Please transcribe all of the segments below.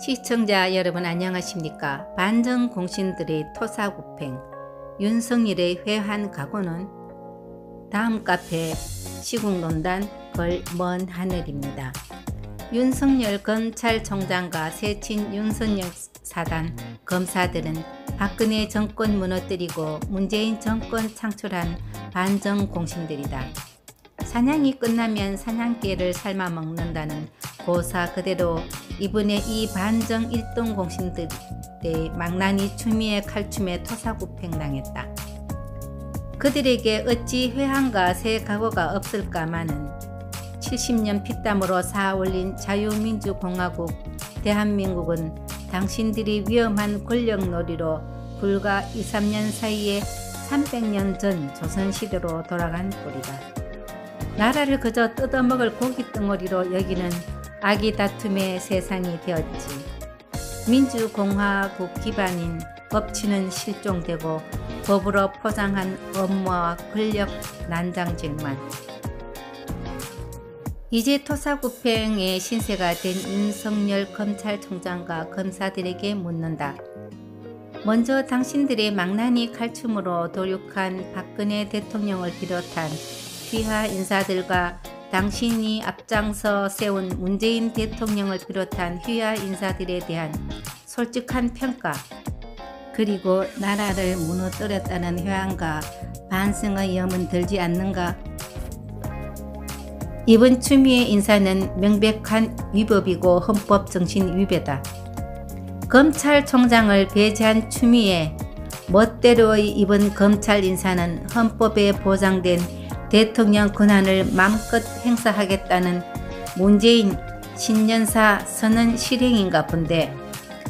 시청자 여러분 안녕하십니까? 반정 공신들의 토사구팽 윤석열의 회한 각오는 다음 카페 시국논단 벌 먼 하늘입니다. 윤석열 검찰총장과 세친 윤석열 사단 검사들은 박근혜 정권 무너뜨리고 문재인 정권 창출한 반정 공신들이다. 사냥이 끝나면 사냥개를 삶아 먹는다는 고사 그대로 이번에 이 반정 일동 공신들의 망나니 추미애 칼춤에 토사구팽 당했다. 그들에게 어찌 회한과 새 각오가 없을까마는 70년 피땀으로 쌓아 올린 자유민주공화국 대한민국은 당신들이 위험한 권력놀이로 불과 2, 3년 사이에 300년 전 조선시대로 돌아간 꼴이다. 나라를 그저 뜯어먹을 고깃덩어리로 여기는 악의 다툼의 세상이 되었지. 민주공화국 기반인 법치는 실종되고 법으로 포장한 업무와 권력 난장질만. 이제 토사구팽의 신세가 된 윤석열 검찰총장과 검사들에게 묻는다. 먼저 당신들의 망나니 칼춤으로 도륙한 박근혜 대통령을 비롯한 휘하 인사들과 당신이 앞장서 세운 문재인 대통령을 비롯한 휘하 인사들에 대한 솔직한 평가, 그리고 나라를 무너뜨렸다는 회한과 반성의 염은 들지 않는가? 이번 추미애 인사는 명백한 위법이고 헌법 정신 위배다. 검찰총장을 배제한 추미애, 멋대로의 이번 검찰 인사는 헌법에 보장된 대통령 권한을 마음껏 행사하겠다는 문재인 신년사 선언 실행인가 본데,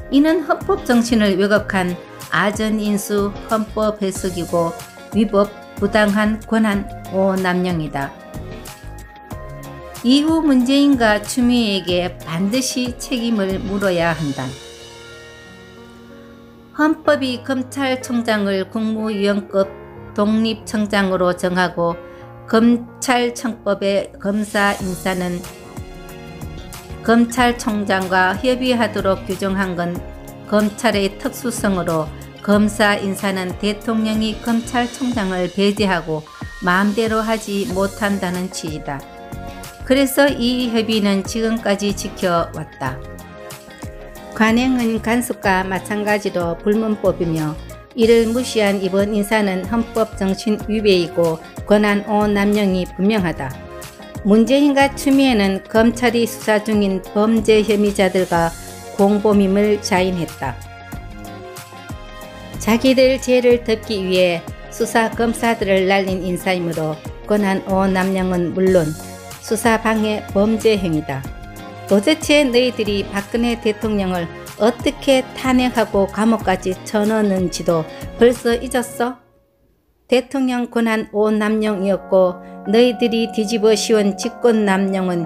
이는 헌법 정신을 왜곡한 아전인수 헌법 해석이고 위법 부당한 권한 오남용이다. 이후 문재인과 추미애에게 반드시 책임을 물어야 한다. 헌법이 검찰총장을 국무위원급 독립청장으로 정하고 검찰청법의 검사 인사는 검찰총장과 협의하도록 규정한 건 검찰의 특수성으로 검사 인사는 대통령이 검찰총장을 배제하고 마음대로 하지 못한다는 취지다. 그래서 이 협의는 지금까지 지켜왔다. 관행은 간섭과 마찬가지로 불문법이며 이를 무시한 이번 인사는 헌법 정신 위배이고 권한 오남용이 분명하다. 문재인과 추미애는 검찰이 수사 중인 범죄 혐의자들과 공범임을 자인했다. 자기들 죄를 덮기 위해 수사 검사들을 날린 인사이므로 권한 오남용은 물론 수사방해 범죄 행위다. 도대체 너희들이 박근혜 대통령을 어떻게 탄핵하고 감옥까지 쳐넣는지도 벌써 잊었어? 대통령 권한 오남용이었고 너희들이 뒤집어 씌운 직권남용은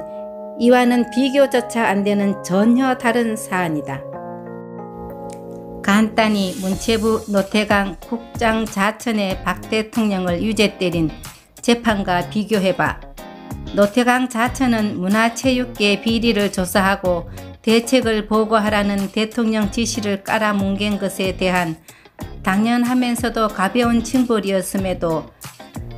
이와는 비교조차 안 되는 전혀 다른 사안이다. 간단히 문체부 노태강 국장 자천의 박 대통령을 유죄 때린 재판과 비교해봐. 노태강 자천은 문화체육계 비리를 조사하고 대책을 보고하라는 대통령 지시를 깔아뭉갠 것에 대한 당연하면서도 가벼운 징벌이었음에도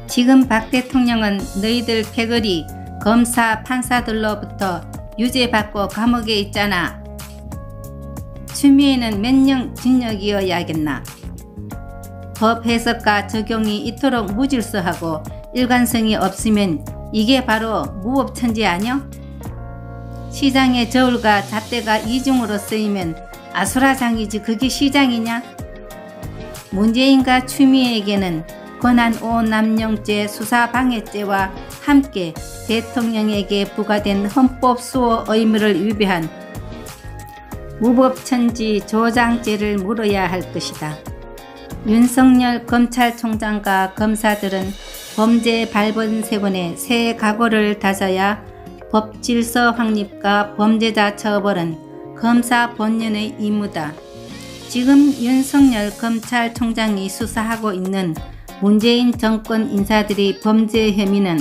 지금 박 대통령은 너희들 패거리 검사 판사들로부터 유죄받고 감옥에 있잖아. 추미애는 몇 년 징역이어야겠나. 법 해석과 적용이 이토록 무질서하고 일관성이 없으면 이게 바로 무법천지 아니여? 시장의 저울과 잣대가 이중으로 쓰이면 아수라장이지 그게 시장이냐? 문재인과 추미애에게는 권한 오남용죄 수사방해죄와 함께 대통령에게 부과된 헌법 수호 의무를 위배한 무법천지 조장죄를 물어야 할 것이다. 윤석열 검찰총장과 검사들은 범죄 발본세번에 새 각오를 다져야 법질서 확립과 범죄자 처벌은 검사 본연의 임무다. 지금 윤석열 검찰총장이 수사하고 있는 문재인 정권 인사들의 범죄 혐의는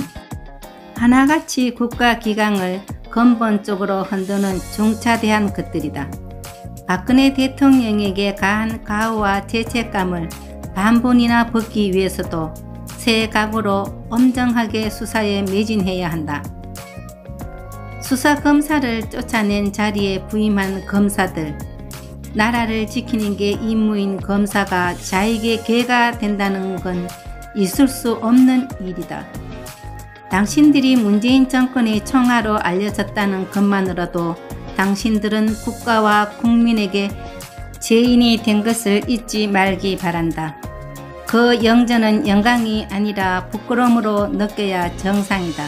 하나같이 국가기강을 근본적으로 흔드는 중차대한 것들이다. 박근혜 대통령에게 가한 가호와 죄책감을 반본이나 벗기 위해서도 새 각오로 엄정하게 수사에 매진해야 한다. 수사검사를 쫓아낸 자리에 부임한 검사들, 나라를 지키는 게 임무인 검사가 자에게 개가 된다는 건 있을 수 없는 일이다. 당신들이 문재인 정권의 총화로 알려졌다는 것만으로도 당신들은 국가와 국민에게 죄인이 된 것을 잊지 말기 바란다. 그 영전은 영광이 아니라 부끄러움으로 느껴야 정상이다.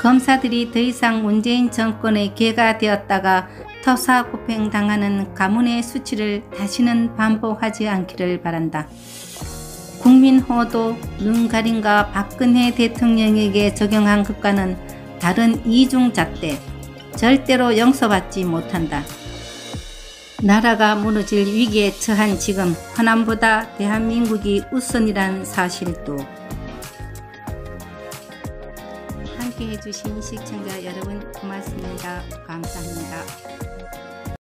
검사들이 더 이상 문재인 정권의 개가 되었다가 토사구팽당하는 가문의 수치를 다시는 반복하지 않기를 바란다. 국민호도 눈가림과 박근혜 대통령에게 적용한 것과는 다른 이중잣대, 절대로 용서받지 못한다. 나라가 무너질 위기에 처한 지금 호남보다 대한민국이 우선이란 사실도. 함께 해주신 시청자 여러분 고맙습니다. 감사합니다.